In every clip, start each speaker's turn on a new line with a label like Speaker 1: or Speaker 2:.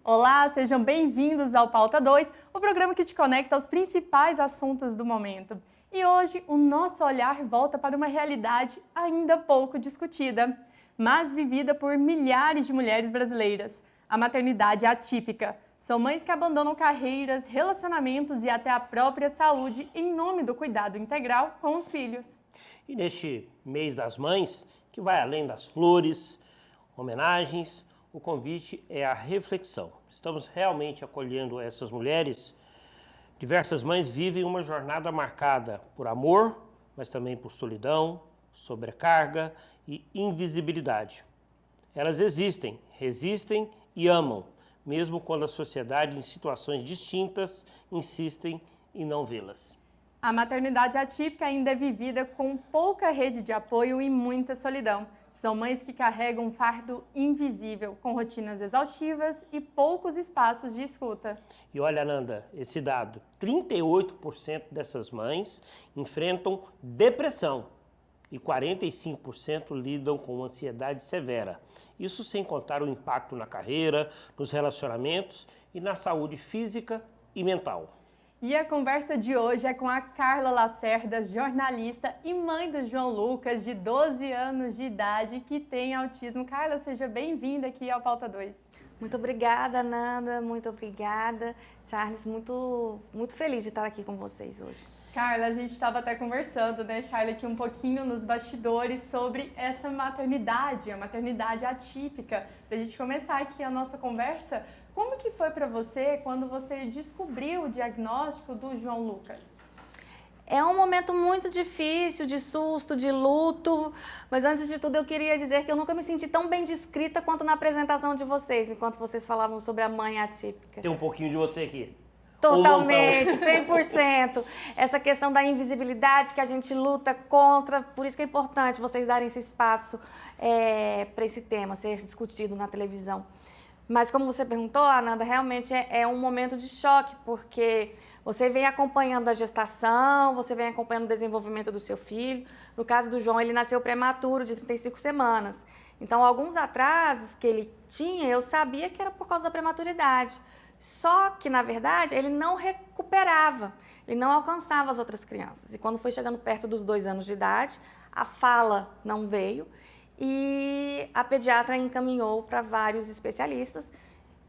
Speaker 1: Olá, sejam bem-vindos ao Pauta 2, o programa que te conecta aos principais assuntos do momento. E hoje o nosso olhar volta para uma realidade ainda pouco discutida, mas vivida por milhares de mulheres brasileiras: a maternidade atípica. São mães que abandonam carreiras, relacionamentos e até a própria saúde em nome do cuidado integral com os filhos.
Speaker 2: E neste mês das mães, que vai além das flores, homenagens, o convite é a reflexão. Estamos realmente acolhendo essas mulheres. Diversas mães vivem uma jornada marcada por amor, mas também por solidão, sobrecarga e invisibilidade. Elas existem, resistem e amam, mesmo quando a sociedade, em situações distintas, insistem em não vê-las.
Speaker 1: A maternidade atípica ainda é vivida com pouca rede de apoio e muita solidão. São mães que carregam um fardo invisível, com rotinas exaustivas e poucos espaços de escuta.
Speaker 2: E olha, Nanda, esse dado: 38% dessas mães enfrentam depressão e 45% lidam com ansiedade severa. Isso sem contar o impacto na carreira, nos relacionamentos e na saúde física e mental.
Speaker 1: E a conversa de hoje é com a Carla Lacerda, jornalista e mãe do João Lucas, de 12 anos de idade, que tem autismo. Carla, seja bem-vinda aqui ao Pauta 2.
Speaker 3: Muito obrigada, Nanda, muito obrigada. Charles, muito feliz de estar aqui com vocês hoje.
Speaker 1: Carla, a gente estava até conversando, né, Charlie, aqui um pouquinho nos bastidores sobre essa maternidade, a maternidade atípica. Para a gente começar aqui a nossa conversa, como que foi para você quando você descobriu o diagnóstico do João Lucas?
Speaker 3: É um momento muito difícil, de susto, de luto, mas antes de tudo eu queria dizer que eu nunca me senti tão bem descrita quanto na apresentação de vocês, enquanto vocês falavam sobre a mãe atípica.
Speaker 2: Tem um pouquinho de você aqui.
Speaker 3: Totalmente, 100%. Essa questão da invisibilidade que a gente luta contra, por isso que é importante vocês darem esse espaço para esse tema ser discutido na televisão. Mas como você perguntou, Ananda, realmente é um momento de choque, porque você vem acompanhando a gestação, você vem acompanhando o desenvolvimento do seu filho. No caso do João, ele nasceu prematuro, de 35 semanas. Então, alguns atrasos que ele tinha, eu sabia que era por causa da prematuridade. Só que, na verdade, ele não recuperava, ele não alcançava as outras crianças. E quando foi chegando perto dos 2 anos de idade, a fala não veio e a pediatra encaminhou para vários especialistas.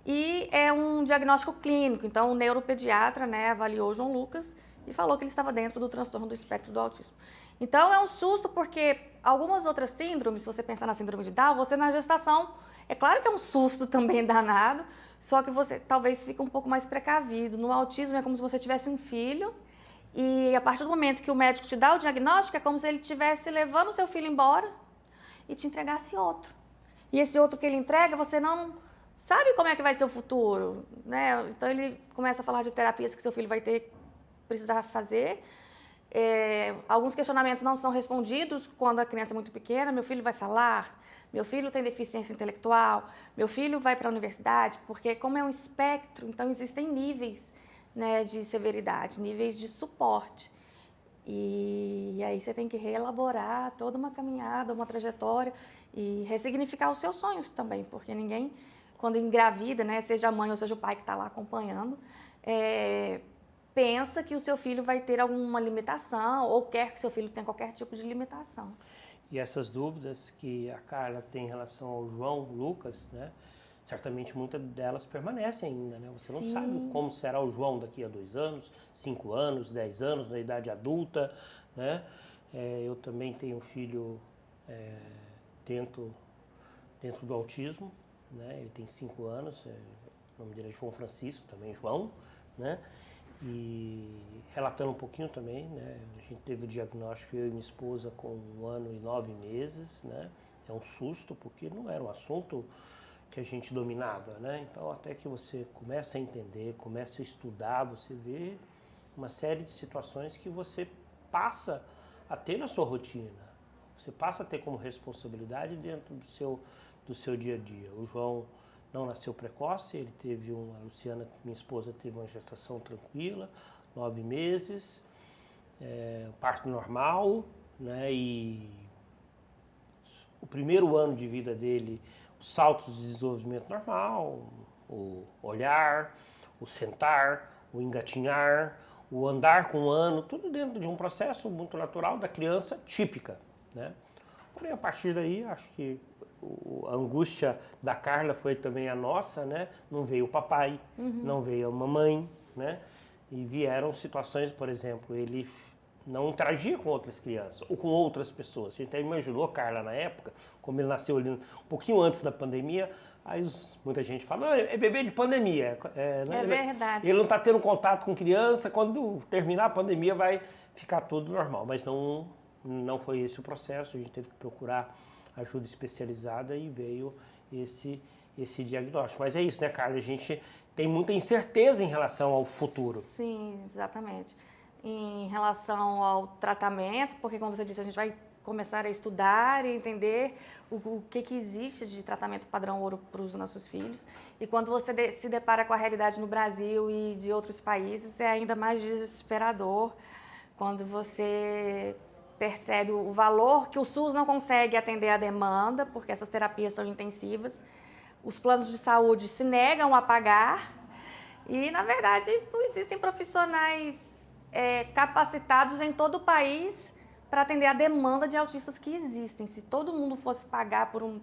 Speaker 3: E é um diagnóstico clínico, então o neuropediatra, avaliou o João Lucas e falou que ele estava dentro do transtorno do espectro do autismo. Então é um susto porque algumas outras síndromes, se você pensar na síndrome de Down, você na gestação, é claro que é um susto também danado, só que você talvez fique um pouco mais precavido. No autismo é como se você tivesse um filho e a partir do momento que o médico te dá o diagnóstico é como se ele estivesse levando o seu filho embora e te entregasse outro. E esse outro que ele entrega, você não sabe como é que vai ser o futuro, né? Então ele começa a falar de terapias que seu filho vai precisar fazer. Alguns questionamentos não são respondidos quando a criança é muito pequena. Meu filho vai falar? Meu filho tem deficiência intelectual? Meu filho vai para a universidade? Porque como é um espectro, então existem níveis, de severidade, níveis de suporte. E aí você tem que reelaborar toda uma caminhada, uma trajetória e ressignificar os seus sonhos também, porque ninguém, quando engravida, seja a mãe ou seja o pai que está lá acompanhando, pensa que o seu filho vai ter alguma limitação ou quer que seu filho tenha qualquer tipo de limitação.
Speaker 2: E essas dúvidas que a Carla tem em relação ao João Lucas, certamente muitas delas permanecem ainda, Você não sabe como será o João daqui a 2 anos, 5 anos, 10 anos, na idade adulta, Eu também tenho um filho dentro do autismo, Ele tem 5 anos, o nome dele é João Francisco, também João, E relatando um pouquinho também, a gente teve o diagnóstico, eu e minha esposa, com 1 ano e 9 meses, É um susto, porque não era um assunto que a gente dominava, Então, até que você começa a entender, começa a estudar, você vê uma série de situações que você passa a ter na sua rotina. Você passa a ter como responsabilidade dentro do seu dia a dia. O João não nasceu precoce, a Luciana, minha esposa, teve uma gestação tranquila, 9 meses, parto normal, né? E o primeiro ano de vida dele, os saltos de desenvolvimento normal, o olhar, o sentar, o engatinhar, o andar com um ano, tudo dentro de um processo muito natural da criança típica, né? Porém, a partir daí, acho que a angústia da Carla foi também a nossa, né? Não veio o papai, não veio a mamãe, né? E vieram situações, por exemplo, ele não interagia com outras crianças ou com outras pessoas. A gente até imaginou Carla na época, como ele nasceu ali um pouquinho antes da pandemia, aí muita gente fala, não, é bebê de pandemia.
Speaker 3: É verdade.
Speaker 2: Ele não está tendo contato com criança, quando terminar a pandemia vai ficar tudo normal. Mas não foi esse o processo, a gente teve que procurar ajuda especializada e veio esse diagnóstico. Mas é isso, né, Carla? A gente tem muita incerteza em relação ao futuro.
Speaker 3: Sim, exatamente. Em relação ao tratamento, porque, como você disse, a gente vai começar a estudar e entender o que existe de tratamento padrão ouro para os nossos filhos. E quando você se depara com a realidade no Brasil e de outros países, é ainda mais desesperador quando você percebe o valor que o SUS não consegue atender a demanda, porque essas terapias são intensivas. Os planos de saúde se negam a pagar e, na verdade, não existem profissionais capacitados em todo o país para atender a demanda de autistas que existem. Se todo mundo fosse pagar por um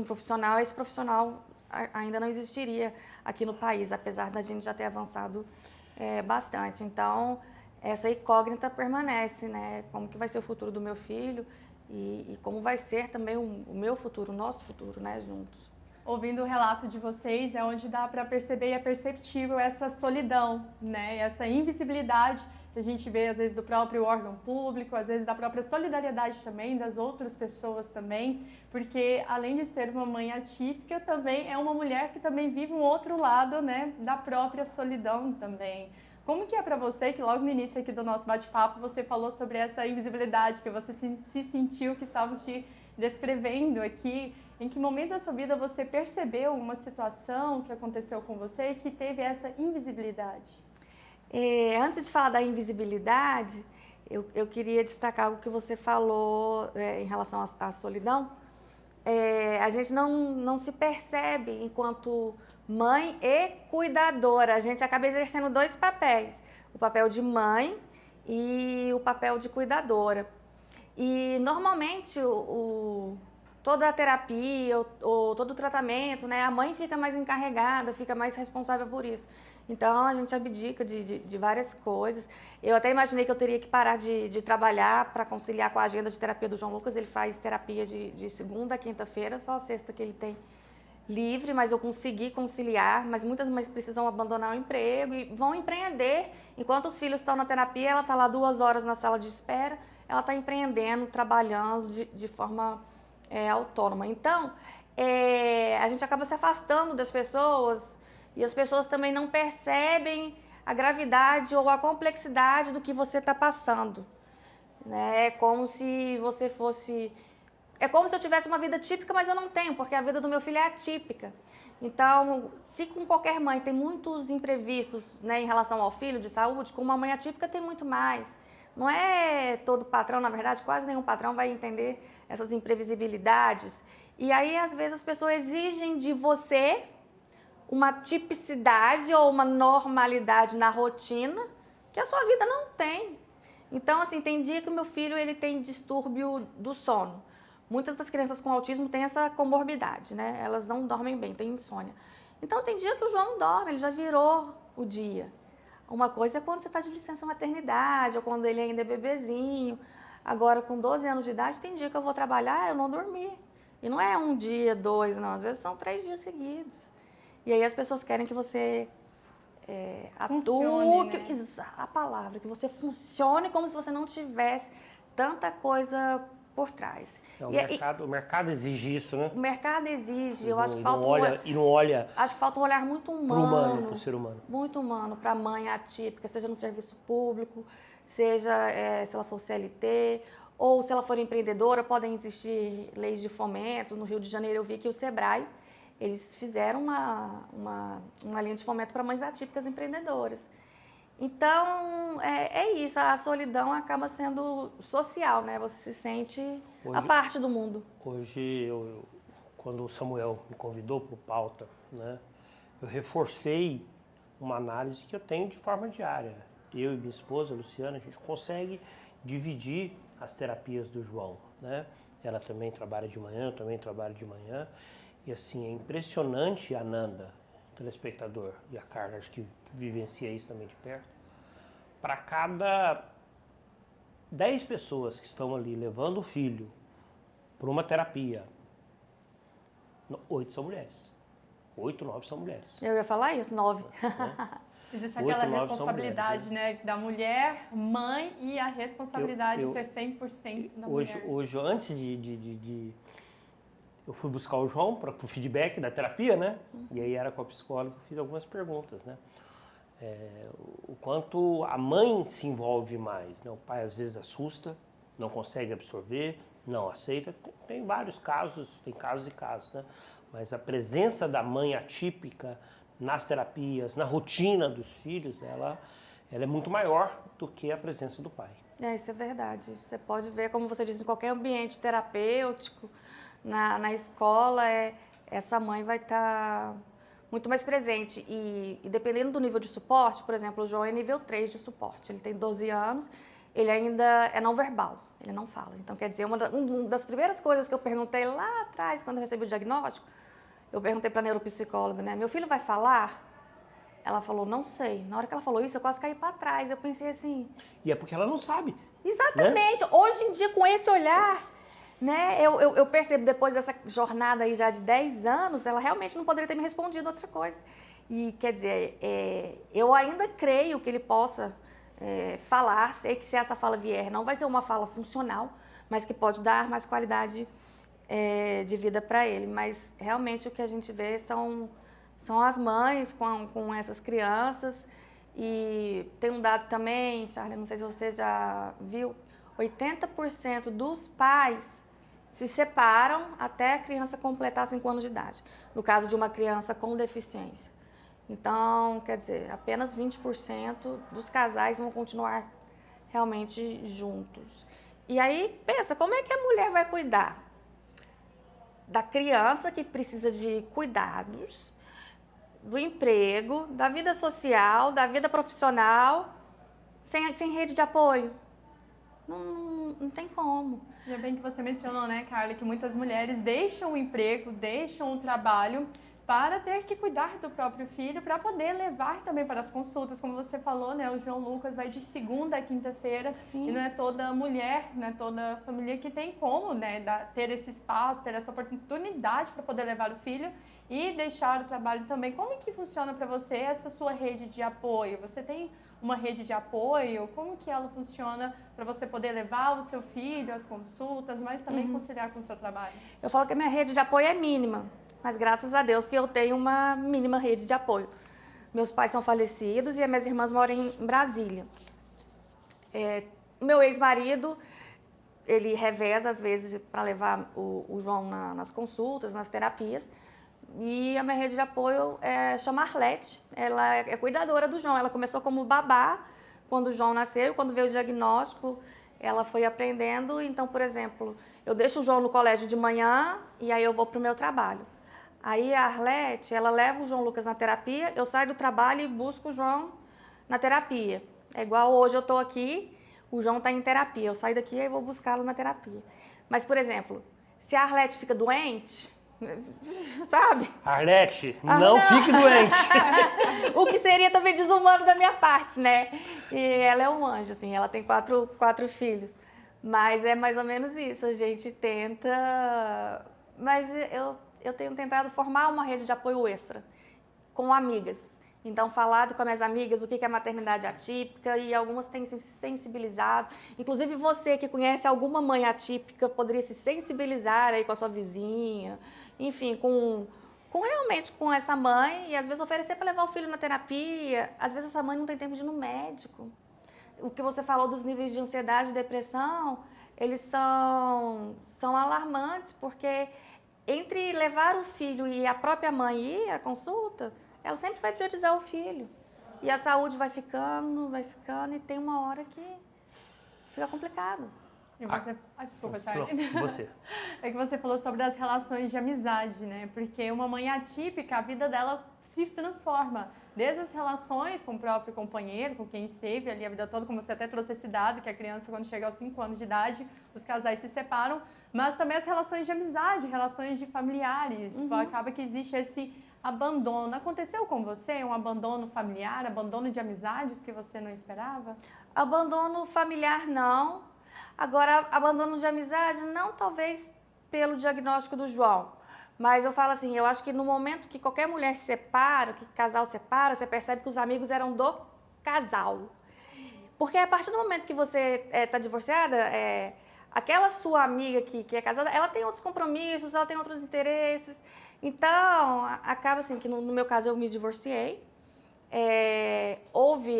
Speaker 3: profissional, esse profissional ainda não existiria aqui no país, apesar da gente já ter avançado bastante. Então, essa incógnita permanece, né? Como que vai ser o futuro do meu filho e como vai ser também o meu futuro, o nosso futuro, né, juntos.
Speaker 1: Ouvindo o relato de vocês, é onde dá para perceber e é perceptível essa solidão, né? Essa invisibilidade que a gente vê, às vezes, do próprio órgão público, às vezes da própria solidariedade também, das outras pessoas também, porque além de ser uma mãe atípica, também é uma mulher que também vive um outro lado, né, da própria solidão também. Como que é para você, que logo no início aqui do nosso bate-papo, você falou sobre essa invisibilidade, que você se sentiu que estávamos te descrevendo aqui, em que momento da sua vida você percebeu uma situação que aconteceu com você e que teve essa invisibilidade?
Speaker 3: Antes de falar da invisibilidade, eu queria destacar algo que você falou em relação à solidão. A gente não se percebe enquanto mãe e cuidadora. A gente acaba exercendo 2 papéis, o papel de mãe e o papel de cuidadora. E normalmente toda a terapia ou todo o tratamento, né, a mãe fica mais encarregada, fica mais responsável por isso. Então a gente abdica de várias coisas. Eu até imaginei que eu teria que parar de trabalhar para conciliar com a agenda de terapia do João Lucas. Ele faz terapia de segunda a quinta-feira, só a sexta que ele tem livre, mas eu consegui conciliar. Mas muitas mães precisam abandonar o emprego e vão empreender. Enquanto os filhos estão na terapia, ela está lá 2 horas na sala de espera, ela está empreendendo, trabalhando de forma autônoma. Então, a gente acaba se afastando das pessoas e as pessoas também não percebem a gravidade ou a complexidade do que você está passando, né? É como se você fosse... É como se eu tivesse uma vida típica, mas eu não tenho, porque a vida do meu filho é atípica. Então, se com qualquer mãe tem muitos imprevistos, né, em relação ao filho de saúde, com uma mãe atípica tem muito mais. Não é todo patrão, na verdade, quase nenhum patrão vai entender essas imprevisibilidades. E aí, às vezes, as pessoas exigem de você uma tipicidade ou uma normalidade na rotina que a sua vida não tem. Então, assim, tem dia que o meu filho ele tem distúrbio do sono. Muitas das crianças com autismo têm essa comorbidade, né? Elas não dormem bem, têm insônia. Então, tem dia que o João não dorme, ele já virou o dia. Uma coisa é quando você está de licença maternidade, ou quando ele ainda é bebezinho. Agora, com 12 anos de idade, tem dia que eu vou trabalhar, eu não dormi. E não é 1 dia, 2, não. Às vezes são 3 dias seguidos. E aí as pessoas querem que você
Speaker 1: Funcione,
Speaker 3: atue,
Speaker 1: né?
Speaker 3: a palavra, que você funcione como se você não tivesse tanta coisa por trás.
Speaker 2: O mercado exige isso, né?
Speaker 3: O mercado exige, eu acho que
Speaker 2: E
Speaker 3: falta
Speaker 2: não olha
Speaker 3: acho que falta um olhar muito
Speaker 2: para o
Speaker 3: humano.
Speaker 2: humano, para o ser humano.
Speaker 3: Muito humano, para a mãe atípica, seja no serviço público, seja se ela for CLT, ou se ela for empreendedora, podem existir leis de fomento. No Rio de Janeiro eu vi que o Sebrae, eles fizeram uma linha de fomento para mães atípicas empreendedoras. Então, é isso, a solidão acaba sendo social, né? Você se sente a parte do mundo.
Speaker 2: Hoje, quando o Samuel me convidou para o Pauta, né, eu reforcei uma análise que eu tenho de forma diária. Eu e minha esposa, Luciana, a gente consegue dividir as terapias do João, né? Ela também trabalha de manhã, eu também trabalho de manhã. E assim, é impressionante a Nanda, telespectador, e a Carla, acho que vivencia isso também de perto. Para cada 10 pessoas que estão ali levando o filho para uma terapia, 8 são mulheres. 8, 9 são mulheres.
Speaker 3: Eu ia falar isso, 9.
Speaker 1: Existe
Speaker 2: 8,
Speaker 1: aquela
Speaker 2: 9 são
Speaker 1: responsabilidade,
Speaker 2: mulheres,
Speaker 1: né, da mulher, mãe, e a responsabilidade de ser 100% da mulher.
Speaker 2: Hoje, antes eu fui buscar o João para o feedback da terapia, né? E aí era com a psicóloga, eu fiz algumas perguntas, né? O quanto a mãe se envolve mais, né? O pai às vezes assusta, não consegue absorver, não aceita. Tem vários casos, tem casos e casos, né? Mas a presença da mãe atípica nas terapias, na rotina dos filhos, ela é muito maior do que a presença do pai.
Speaker 3: Isso é verdade. Você pode ver, como você disse, em qualquer ambiente terapêutico, na escola, essa mãe vai estar muito mais presente. E dependendo do nível de suporte, por exemplo, o João é nível 3 de suporte. Ele tem 12 anos, ele ainda é não verbal, ele não fala. Então, quer dizer, uma das primeiras coisas que eu perguntei lá atrás, quando eu recebi o diagnóstico, eu perguntei para a neuropsicóloga, né? Meu filho vai falar? Ela falou, não sei. Na hora que ela falou isso, eu quase caí para trás. Eu pensei assim...
Speaker 2: E é porque ela não sabe.
Speaker 3: Exatamente. Né? Hoje em dia, com esse olhar, né? Eu percebo, depois dessa jornada aí já de 10 anos, ela realmente não poderia ter me respondido outra coisa. E, quer dizer, eu ainda creio que ele possa falar. Sei que se essa fala vier, não vai ser uma fala funcional, mas que pode dar mais qualidade de vida para ele, mas realmente o que a gente vê são as mães com essas crianças. E tem um dado também, Charlie, não sei se você já viu, 80% dos pais se separam até a criança completar 5 anos de idade, no caso de uma criança com deficiência. Então, quer dizer, apenas 20% dos casais vão continuar realmente juntos. E aí, pensa, como é que a mulher vai cuidar da criança que precisa de cuidados, do emprego, da vida social, da vida profissional, sem rede de apoio? Não tem como.
Speaker 1: E é bem que você mencionou, né, Carla, que muitas mulheres deixam o emprego, deixam o trabalho para ter que cuidar do próprio filho, para poder levar também para as consultas. Como você falou, né, o João Lucas vai de segunda a quinta-feira, e não é toda mulher, não é toda família que tem como, né, ter esse espaço, ter essa oportunidade para poder levar o filho e deixar o trabalho também. Como que funciona para você essa sua rede de apoio? Você tem uma rede de apoio? Como que ela funciona para você poder levar o seu filho às consultas, mas também conciliar com o seu trabalho?
Speaker 3: Eu falo que a minha rede de apoio é mínima, mas graças a Deus que eu tenho uma mínima rede de apoio. Meus pais são falecidos e as minhas irmãs moram em Brasília. Meu ex-marido, ele reveza às vezes para levar o João nas consultas, nas terapias. E a minha rede de apoio chama Arlete. Ela é cuidadora do João. Ela começou como babá quando o João nasceu. Quando veio o diagnóstico, ela foi aprendendo. Então, por exemplo, eu deixo o João no colégio de manhã e aí eu vou para o meu trabalho. Aí a Arlete, ela leva o João Lucas na terapia, eu saio do trabalho e busco o João na terapia. É igual hoje eu estou aqui, o João está em terapia. Eu saio daqui e vou buscá-lo na terapia. Mas, por exemplo, se a Arlete fica doente... Sabe?
Speaker 2: Arlete, não fique doente.
Speaker 3: O que seria também desumano da minha parte, né? E ela é um anjo, assim, ela tem quatro filhos. Mas é mais ou menos isso, a gente tenta... Mas eu tenho tentado formar uma rede de apoio extra, com amigas. Então, falado com as minhas amigas o que é maternidade atípica, e algumas têm se sensibilizado. Inclusive, você que conhece alguma mãe atípica, poderia se sensibilizar aí com a sua vizinha, enfim, realmente com essa mãe, e às vezes oferecer para levar o filho na terapia. Às vezes essa mãe não tem tempo de ir no médico. O que você falou dos níveis de ansiedade e depressão, eles são alarmantes, porque entre levar o filho e a própria mãe ir à consulta, ela sempre vai priorizar o filho. E a saúde vai ficando, e tem uma hora que fica complicado.
Speaker 1: E você... desculpa, Charlie.
Speaker 2: Não, você.
Speaker 1: É que você falou sobre as relações de amizade, né? Porque uma mãe atípica, a vida dela se transforma. Desde as relações com o próprio companheiro, com quem esteve ali a vida toda, como você até trouxe esse dado, que a criança, quando chega aos 5 anos de idade, os casais se separam, mas também as relações de amizade, relações de familiares. Acaba que existe esse abandono. Aconteceu com você um abandono familiar, abandono de amizades que você não esperava?
Speaker 3: Abandono familiar, não. Agora, abandono de amizade, não talvez pelo diagnóstico do João. Mas eu falo assim, eu acho que no momento que qualquer mulher se separa, que casal separa, você percebe que os amigos eram do casal. Porque a partir do momento que você está divorciada, aquela sua amiga que é casada, ela tem outros compromissos, ela tem outros interesses. Então, acaba assim, que no meu caso eu me divorciei. Houve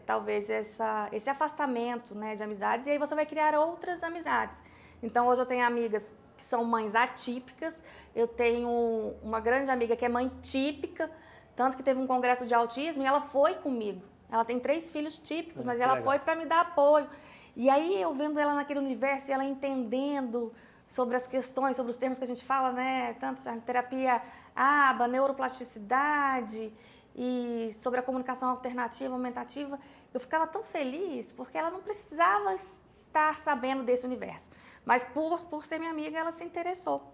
Speaker 3: talvez esse afastamento, né, de amizades, e aí você vai criar outras amizades. Então, hoje eu tenho amigas que são mães atípicas, eu tenho uma grande amiga que é mãe típica, tanto que teve um congresso de autismo e ela foi comigo. Ela tem 3 filhos típicos, mas ela foi para me dar apoio. E aí, eu vendo ela naquele universo e ela entendendo sobre as questões, sobre os termos que a gente fala, né, tanto de terapia ABA, neuroplasticidade, e sobre a comunicação alternativa, aumentativa, eu ficava tão feliz, porque ela não precisava estar sabendo desse universo. Mas por ser minha amiga, ela se interessou.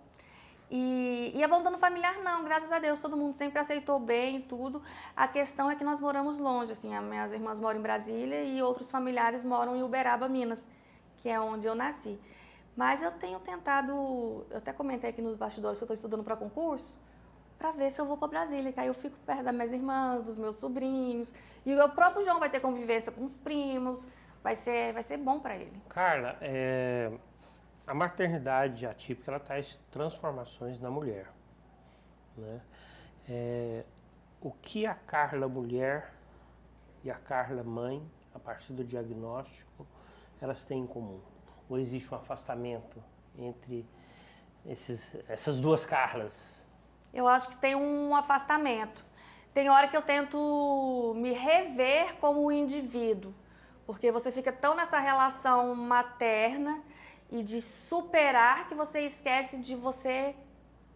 Speaker 3: E abandono familiar, não, graças a Deus, todo mundo sempre aceitou bem e tudo. A questão é que nós moramos longe, assim, as minhas irmãs moram em Brasília e outros familiares moram em Uberaba, Minas, que é onde eu nasci. Mas eu tenho tentado, eu até comentei aqui nos bastidores que eu estou estudando para concurso, para ver se eu vou para Brasília, que aí eu fico perto das minhas irmãs, dos meus sobrinhos, e o próprio João vai ter convivência com os primos, vai ser bom para ele.
Speaker 2: Carla, a maternidade atípica, ela traz transformações na mulher, né? O que a Carla mulher e a Carla mãe, a partir do diagnóstico, elas têm em comum? Ou existe um afastamento entre essas duas Carlas?
Speaker 3: Eu acho que tem um afastamento. Tem hora que eu tento me rever como indivíduo, porque você fica tão nessa relação materna e de superar que você esquece de você,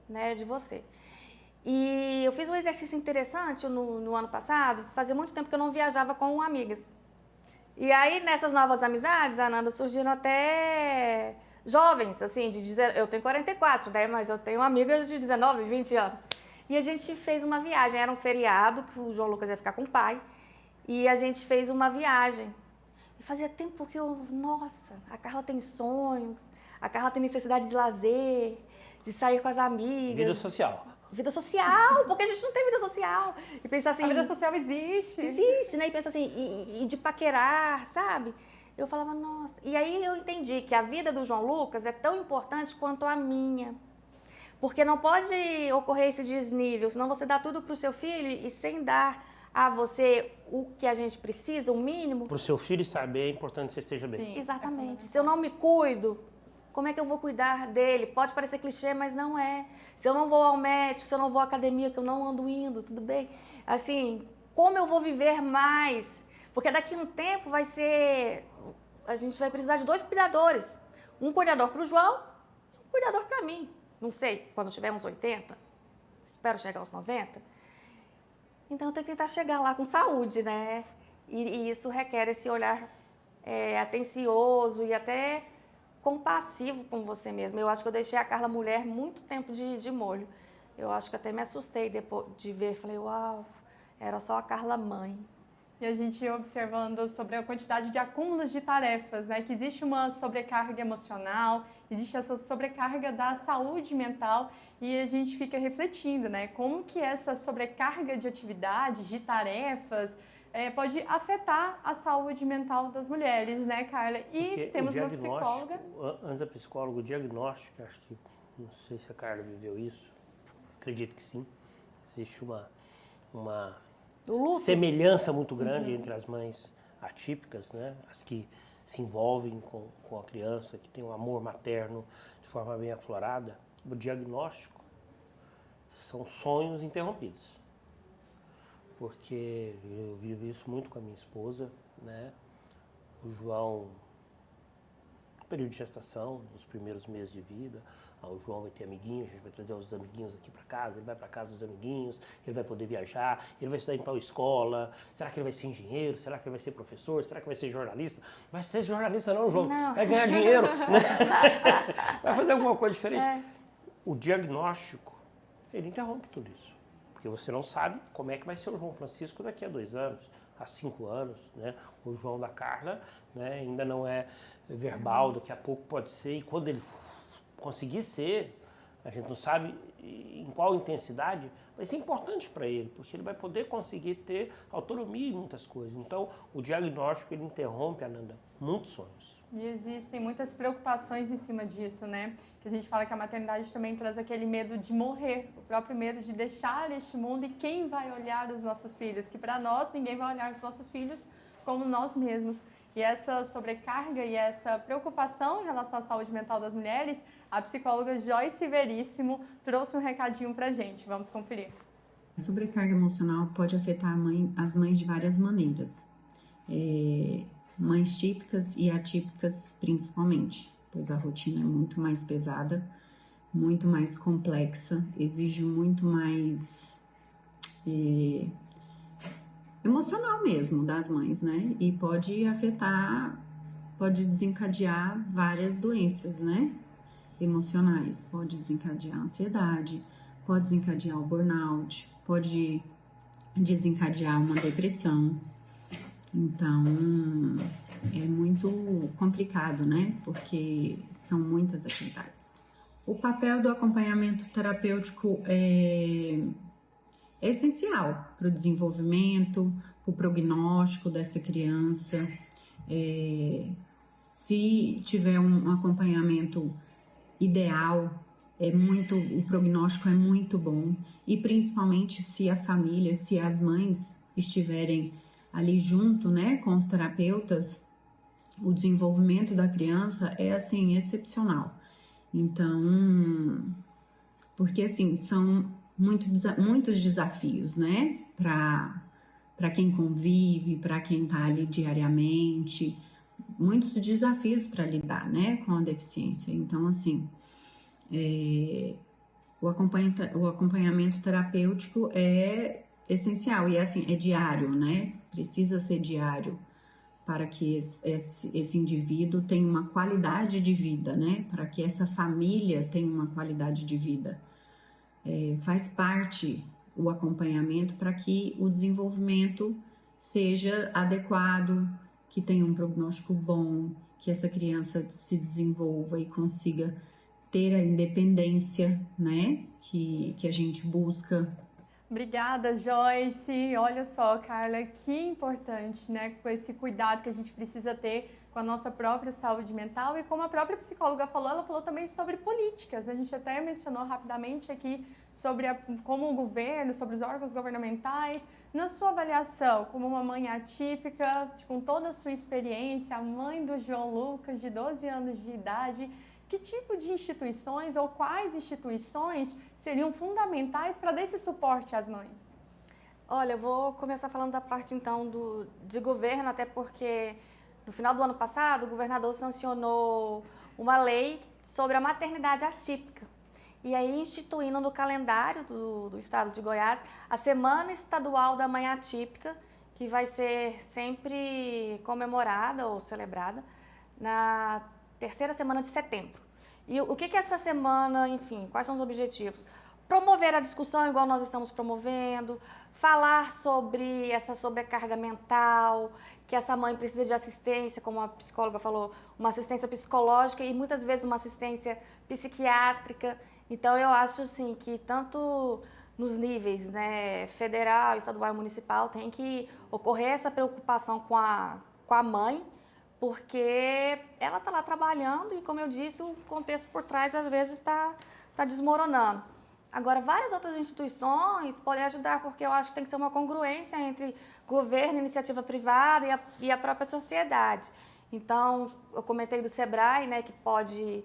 Speaker 3: né, de você. E eu fiz um exercício interessante no ano passado, fazia muito tempo que eu não viajava com amigas. E aí, nessas novas amizades, Ananda, surgiram até jovens, assim, eu tenho 44, né, mas eu tenho amigas de 19, 20 anos. E a gente fez uma viagem, era um feriado, que o João Lucas ia ficar com o pai, e a gente fez uma viagem. E fazia tempo que nossa, a Carla tem sonhos, a Carla tem necessidade de lazer, de sair com as amigas.
Speaker 2: Vida social.
Speaker 3: Vida social, porque a gente não tem vida social. E pensar assim...
Speaker 1: A vida social existe.
Speaker 3: Existe, né? E pensa assim, e de paquerar, sabe? Eu falava, nossa... E aí eu entendi que a vida do João Lucas é tão importante quanto a minha. Porque não pode ocorrer esse desnível, senão você dá tudo pro seu filho e sem dar a você o que a gente precisa, o mínimo.
Speaker 2: Para o seu filho estar bem, é importante que você esteja bem.
Speaker 1: Sim.
Speaker 3: Exatamente. Se eu não me cuido, como é que eu vou cuidar dele? Pode parecer clichê, mas não é. Se eu não vou ao médico, se eu não vou à academia, que eu não ando indo, tudo bem? Assim, como eu vou viver mais? Porque daqui a um tempo vai ser... A gente vai precisar de 2 cuidadores. Um cuidador para o João e um cuidador para mim. Não sei, quando tiver uns 80, espero chegar aos 90. Então, eu tenho que tentar chegar lá com saúde, né? E isso requer esse olhar atencioso e até compassivo com você mesmo. Eu acho que eu deixei a Carla mulher muito tempo de molho. Eu acho que até me assustei depois de ver. Falei, uau, era só a Carla mãe.
Speaker 1: E a gente observando sobre a quantidade de acúmulos de tarefas, né? Que existe uma sobrecarga emocional, existe essa sobrecarga da saúde mental e a gente fica refletindo, né? Como que essa sobrecarga de atividades, de tarefas, pode afetar a saúde mental das mulheres, né, Carla? E
Speaker 2: porque
Speaker 1: temos uma psicóloga.
Speaker 2: Antes da psicóloga, o diagnóstico, acho que, não sei se a Carla viveu isso, acredito que sim, existe uma semelhança muito grande entre as mães atípicas, né? As que se envolvem com a criança, que tem um amor materno de forma bem aflorada, o diagnóstico são sonhos interrompidos. Porque eu vivo isso muito com a minha esposa, né? O João, no período de gestação, nos primeiros meses de vida, o João vai ter amiguinhos, a gente vai trazer os amiguinhos aqui para casa, ele vai para casa dos amiguinhos, ele vai poder viajar, ele vai estudar em tal escola, será que ele vai ser engenheiro, será que ele vai ser professor, será que vai ser jornalista? Vai ser jornalista não, João,
Speaker 3: Não.
Speaker 2: vai ganhar dinheiro, né? Vai fazer alguma coisa diferente. O diagnóstico, ele interrompe tudo isso. Porque você não sabe como é que vai ser o João Francisco daqui a 2 anos, a 5 anos, né? O João da Carla, né, ainda não é verbal, daqui a pouco pode ser, e quando ele conseguir ser, a gente não sabe em qual intensidade, vai ser importante para ele, porque ele vai poder conseguir ter autonomia em muitas coisas. Então, o diagnóstico, ele interrompe, Ananda, muitos sonhos.
Speaker 1: E existem muitas preocupações em cima disso, né? Que a gente fala que a maternidade também traz aquele medo de morrer, o próprio medo de deixar este mundo e quem vai olhar os nossos filhos, que para nós ninguém vai olhar os nossos filhos como nós mesmos. E essa sobrecarga e essa preocupação em relação à saúde mental das mulheres, a psicóloga Joyce Veríssimo trouxe um recadinho pra gente. Vamos conferir.
Speaker 4: A sobrecarga emocional pode afetar as mães de várias maneiras. Mães típicas e atípicas principalmente, pois a rotina é muito mais pesada, muito mais complexa, exige muito mais emocional mesmo das mães, né? E pode afetar, pode desencadear várias doenças, né? Emocionais, pode desencadear a ansiedade, pode desencadear o burnout, pode desencadear uma depressão. Então, é muito complicado, né? Porque são muitas atividades. O papel do acompanhamento terapêutico é essencial para o desenvolvimento, para o prognóstico dessa criança. Se tiver um acompanhamento ideal, o prognóstico é muito bom. E principalmente se a família, se as mães estiverem ali junto, né, com os terapeutas, o desenvolvimento da criança é, assim, excepcional. Então, porque, assim, são muitos desafios, né, para quem convive, para quem está ali diariamente, muitos desafios para lidar, né, com a deficiência. Então, assim, o acompanhamento terapêutico é essencial e, assim, é diário, né, precisa ser diário para que esse indivíduo tenha uma qualidade de vida, né, para que essa família tenha uma qualidade de vida. Faz parte o acompanhamento para que o desenvolvimento seja adequado, que tenha um prognóstico bom, que essa criança se desenvolva e consiga ter a independência, né, que a gente busca.
Speaker 1: Obrigada, Joyce. Olha só, Carla, que importante, né? Com esse cuidado que a gente precisa ter com a nossa própria saúde mental e como a própria psicóloga falou, ela falou também sobre políticas, né? A gente até mencionou rapidamente aqui sobre como o governo, sobre os órgãos governamentais, na sua avaliação, como uma mãe atípica, com toda a sua experiência, a mãe do João Lucas, de 12 anos de idade, que tipo de instituições ou quais instituições seriam fundamentais para dar esse suporte às mães?
Speaker 3: Olha, eu vou começar falando da parte, então, de governo, até porque no final do ano passado o governador sancionou uma lei sobre a maternidade atípica. E aí instituindo no calendário do estado de Goiás a Semana Estadual da Mãe Atípica, que vai ser sempre comemorada ou celebrada na terceira semana de setembro. E o que essa semana, enfim, quais são os objetivos? Promover a discussão igual nós estamos promovendo, falar sobre essa sobrecarga mental, que essa mãe precisa de assistência, como a psicóloga falou, uma assistência psicológica e muitas vezes uma assistência psiquiátrica. Então eu acho assim que tanto nos níveis, né, federal, estadual e municipal tem que ocorrer essa preocupação com a mãe, porque ela está lá trabalhando e, como eu disse, o contexto por trás às vezes está desmoronando. Agora, várias outras instituições podem ajudar, porque eu acho que tem que ser uma congruência entre governo, iniciativa privada e a própria sociedade. Então, eu comentei do SEBRAE, né, que pode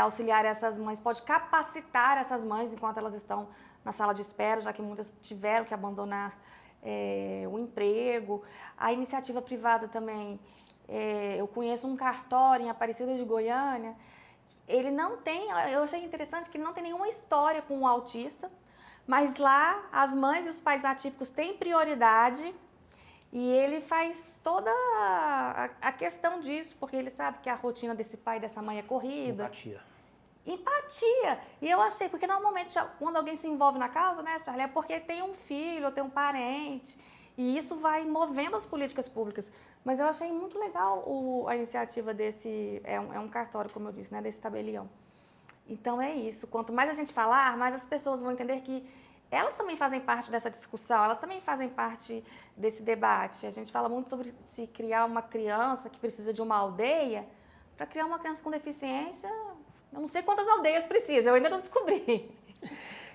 Speaker 3: auxiliar essas mães, pode capacitar essas mães enquanto elas estão na sala de espera, já que muitas tiveram que abandonar o emprego. A iniciativa privada também, eu conheço um cartório em Aparecida de Goiânia, ele não tem, eu achei interessante que ele não tem nenhuma história com o autista, mas lá as mães e os pais atípicos têm prioridade e ele faz toda a questão disso, porque ele sabe que a rotina desse pai e dessa mãe é corrida. Empatia. E eu achei, porque normalmente quando alguém se envolve na causa, né, Charlie, é porque tem um filho ou tem um parente, e isso vai movendo as políticas públicas. Mas eu achei muito legal a iniciativa desse, é um cartório, como eu disse, né, desse tabelião. Então é isso, quanto mais a gente falar, mais as pessoas vão entender que elas também fazem parte dessa discussão, elas também fazem parte desse debate. A gente fala muito sobre se criar uma criança que precisa de uma aldeia. Para criar uma criança com deficiência, eu não sei quantas aldeias precisa, eu ainda não descobri.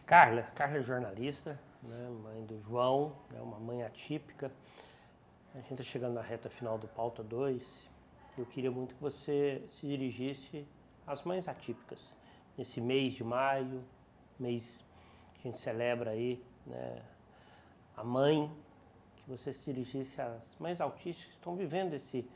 Speaker 2: Carla é jornalista, né, mãe do João, é uma mãe atípica. A gente está chegando na reta final do Pauta 2. Eu queria muito que você se dirigisse às mães atípicas. Nesse mês de maio, mês que a gente celebra aí, né, a mãe, que você se dirigisse às mães autistas que estão vivendo esse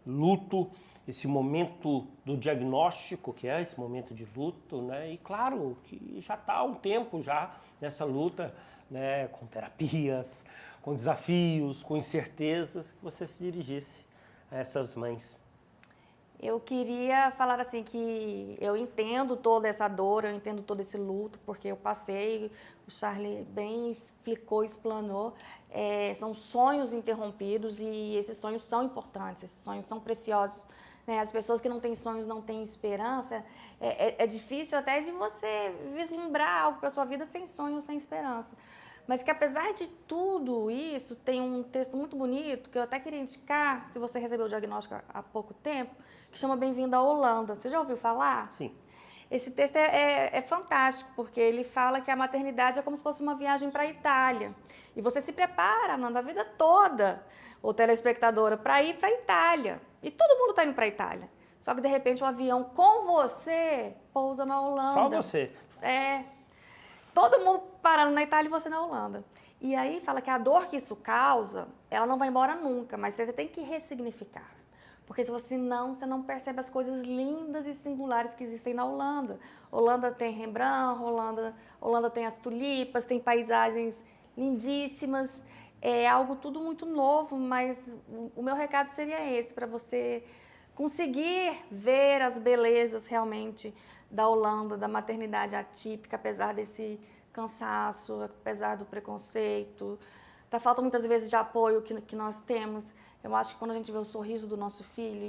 Speaker 2: luto, esse momento do diagnóstico, que é esse momento de luto, né? E claro, que já está há um tempo já nessa luta, né, com terapias, com desafios, com incertezas, que você se dirigisse a essas mães.
Speaker 3: Eu queria falar assim que eu entendo toda essa dor, eu entendo todo esse luto, porque eu passei, o Charlie bem explicou, explanou, são sonhos interrompidos e esses sonhos são importantes, esses sonhos são preciosos. Né? As pessoas que não têm sonhos, não têm esperança, é difícil até de você vislumbrar algo para a sua vida sem sonho, sem esperança. Mas que apesar de tudo isso, tem um texto muito bonito, que eu até queria indicar, se você recebeu o diagnóstico há pouco tempo, que chama Bem-vindo à Holanda. Você já ouviu falar?
Speaker 2: Sim.
Speaker 3: Esse texto é fantástico, porque ele fala que a maternidade é como se fosse uma viagem para a Itália. E você se prepara, Nanda, a vida toda, ô telespectadora, para ir para a Itália. E todo mundo está indo para a Itália. Só que, de repente, um avião com você pousa na Holanda.
Speaker 2: Só você.
Speaker 3: Todo mundo parando na Itália e você na Holanda. E aí fala que a dor que isso causa, ela não vai embora nunca, mas você tem que ressignificar. Porque se você não percebe as coisas lindas e singulares que existem na Holanda. Holanda tem Rembrandt, Holanda tem as tulipas, tem paisagens lindíssimas. É algo tudo muito novo, mas o meu recado seria esse, para você conseguir ver as belezas realmente da Holanda, da maternidade atípica, apesar desse cansaço, apesar do preconceito, da falta muitas vezes de apoio que nós temos. Eu acho que quando a gente vê o sorriso do nosso filho,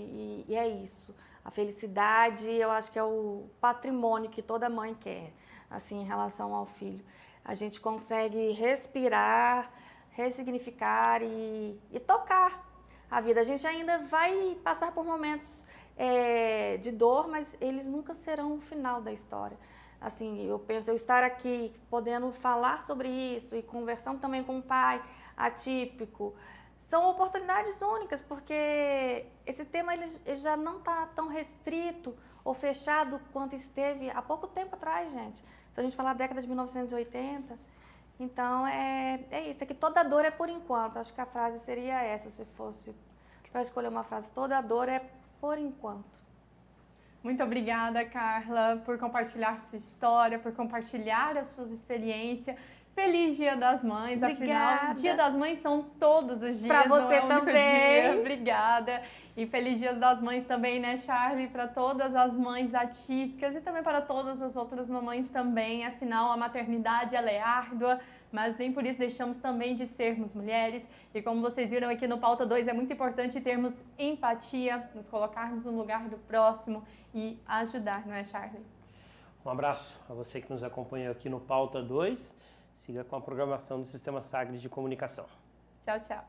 Speaker 3: e é isso, a felicidade, eu acho que é o patrimônio que toda mãe quer, assim, em relação ao filho. A gente consegue respirar, ressignificar e tocar a vida. A gente ainda vai passar por momentos de dor, mas eles nunca serão o final da história. Assim, eu penso, eu estar aqui podendo falar sobre isso e conversando também com um pai atípico, são oportunidades únicas, porque esse tema ele já não está tão restrito ou fechado quanto esteve há pouco tempo atrás, gente. Se a gente falar da década de 1980, então é isso, é que toda dor é por enquanto. Acho que a frase seria essa, se fosse para escolher uma frase, toda dor é por enquanto.
Speaker 1: Muito obrigada, Carla, por compartilhar sua história, por compartilhar as suas experiências. Feliz Dia das Mães,
Speaker 3: Obrigada.
Speaker 1: Afinal, Dia das Mães são todos os dias,
Speaker 3: pra você
Speaker 1: não é o único
Speaker 3: também.
Speaker 1: dia. Obrigada. E feliz Dia das Mães também, né, Charlie, para todas as mães atípicas e também para todas as outras mamães também. Afinal, a maternidade ela é árdua, mas nem por isso deixamos também de sermos mulheres. E como vocês viram aqui no Pauta 2, é muito importante termos empatia, nos colocarmos no lugar do próximo e ajudar, não é, Charlie?
Speaker 2: Um abraço a você que nos acompanhou aqui no Pauta 2. Siga com a programação do Sistema Sagres de Comunicação.
Speaker 1: Tchau, tchau.